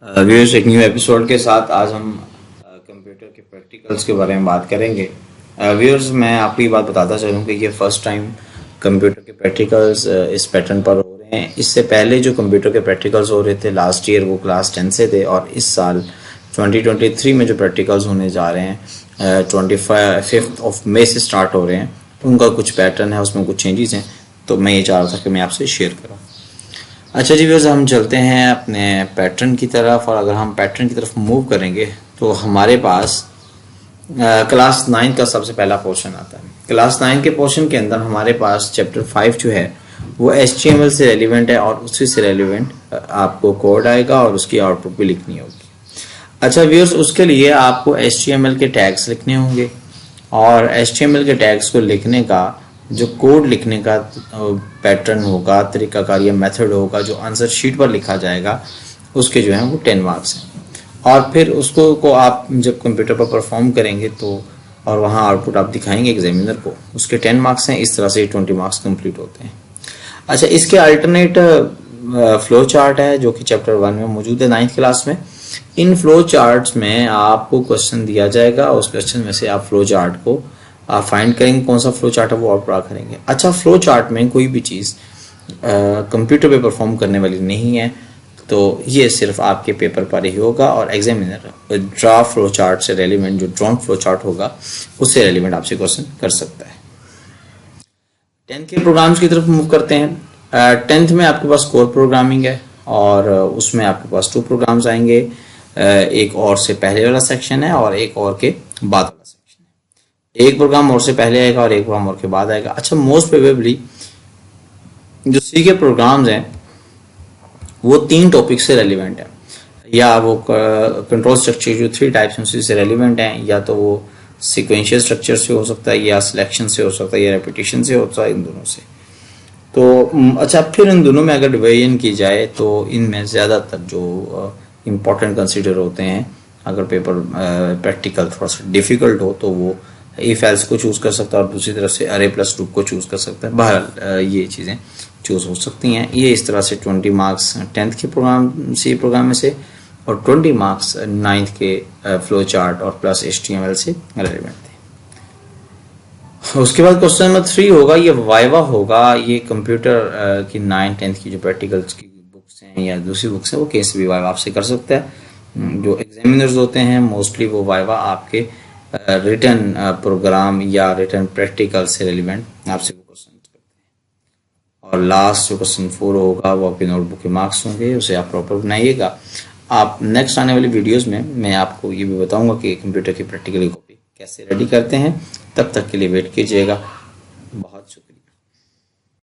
Viewers, एक new episode के साथ आज हम कंप्यूटर के प्रैक्टिकल्स के बारे में बात करेंगे। व्यूअर्स, मैं आपको ये बात बताता चलूँ कि ये फर्स्ट टाइम कंप्यूटर के प्रैक्टिकल्स इस पैटर्न पर हो रहे हैं। इससे पहले जो कंप्यूटर के प्रैक्टिकल्स हो रहे थे लास्ट ईयर, वो क्लास 10 से थे, और इस साल 2023 में जो प्रैक्टिकल्स होने जा रहे हैं 25 मई से स्टार्ट हो रहे हैं। उनका कुछ पैटर्न है, उसमें कुछ चेंजेस हैं, तो मैं ये चाह रहा था कि मैं आपसे शेयर करूँ। अच्छा जी व्यूअर्स, हम चलते हैं अपने पैटर्न की तरफ, और अगर हम पैटर्न की तरफ मूव करेंगे तो हमारे पास क्लास 9 का सबसे पहला पोर्शन आता है। क्लास 9 के पोर्शन के अंदर हमारे पास चैप्टर 5 जो है वो HTML से रेलिवेंट है, और उसी से रेलिवेंट आपको कोड आएगा और उसकी आउटपुट भी लिखनी होगी। अच्छा व्यूअर्स, उसके लिए आपको HTML के टैग्स लिखने होंगे, और HTML के टैग्स को लिखने का जो कोड लिखने का पैटर्न होगा, तरीकाकार या मेथड होगा, जो आंसर शीट पर लिखा जाएगा, उसके जो है वो 10 मार्क्स हैं। और फिर उसको को आप जब कंप्यूटर पर परफॉर्म करेंगे तो और वहाँ आउटपुट आप दिखाएंगे एग्जामिनर को, उसके 10 मार्क्स हैं। इस तरह से 20 मार्क्स कंप्लीट होते हैं। अच्छा, इसके अल्टरनेट फ्लो चार्ट है जो कि चैप्टर 1 में मौजूद है 9th क्लास में। इन फ्लो चार्ट्स में आपको क्वेश्चन दिया जाएगा, उस क्वेश्चन में से आप फ्लो चार्ट को आप फाइंड करेंगे, कौन सा फ्लो चार्ट है वो आप ड्रा करेंगे। अच्छा, फ्लो चार्ट में कोई भी चीज़ कंप्यूटर पे परफॉर्म करने वाली नहीं है, तो ये सिर्फ आपके पेपर पर ही होगा, और एग्जामिनर ड्रा फ्लो चार्ट से रेलिवेंट, जो ड्रॉन फ्लो चार्ट होगा उससे रेलिवेंट आपसे क्वेश्चन कर सकता है। 10th के प्रोग्राम्स की तरफ मूव करते हैं। 10th में आपके पास कोर प्रोग्रामिंग है, और उसमें आपके पास 2 प्रोग्राम्स आएंगे। एक और से पहले वाला सेक्शन है और एक और के बाद वाला सेक्शन है। एक प्रोग्राम और से पहले आएगा और एक प्रोग्राम और के बाद आएगा। अच्छा, मोस्ट प्रोबेबली जो सी के प्रोग्राम्स हैं वो 3 टॉपिक से रेलिवेंट है, या वो कंट्रोल स्ट्रक्चर जो 3 टाइप्स हैं उसी से रेलिवेंट हैं, या तो वो सीक्वेंशियल स्ट्रक्चर से हो सकता है, या सिलेक्शन से हो सकता है, या रेपिटेशन से हो सकता है, इन दोनों से। तो अच्छा, फिर इन दोनों में अगर डिवीजन की जाए तो इनमें ज़्यादातर जो इम्पोर्टेंट कंसिडर होते हैं, अगर पेपर प्रैक्टिकल थोड़ा सा डिफिकल्ट हो तो वो इफ एल्स को चूज़ कर सकता है, और दूसरी तरफ से अरे प्लस लूप को चूज़ कर सकता है। बहरहाल ये चीज़ें चूज़ हो सकती हैं। ये इस तरह से 20 मार्क्स 10th के प्रोग्राम सी प्रोग्राम में से, और 20 मार्क्स 9th के फ्लो चार्ट और प्लस HTML से रेलिवेंट थे। उसके बाद क्वेश्चन नंबर 3 होगा, ये वाइवा होगा। ये कंप्यूटर की 9th 10th की जो प्रैक्टिकल्स की बुक्स हैं या दूसरी बुक्स हैं, वो केस भी वाइवा आपसे कर सकता है। जो एग्जामिनर्स होते हैं मोस्टली वो वाइवा आपके रिटन प्रोग्राम या रिटन प्रैक्टिकल से रेलिवेंट आपसे वो क्वेश्चन करते हैं। और लास्ट जो क्वेश्चन 4 होगा वो आपकी नोटबुक के मार्क्स होंगे, उसे आप प्रॉपर बनाइएगा। आप नेक्स्ट आने वाली वीडियोस में मैं आपको ये भी बताऊंगा कि कंप्यूटर की प्रैक्टिकल कॉपी कैसे रेडी करते हैं। तब तक के लिए वेट कीजिएगा। बहुत शुक्रिया।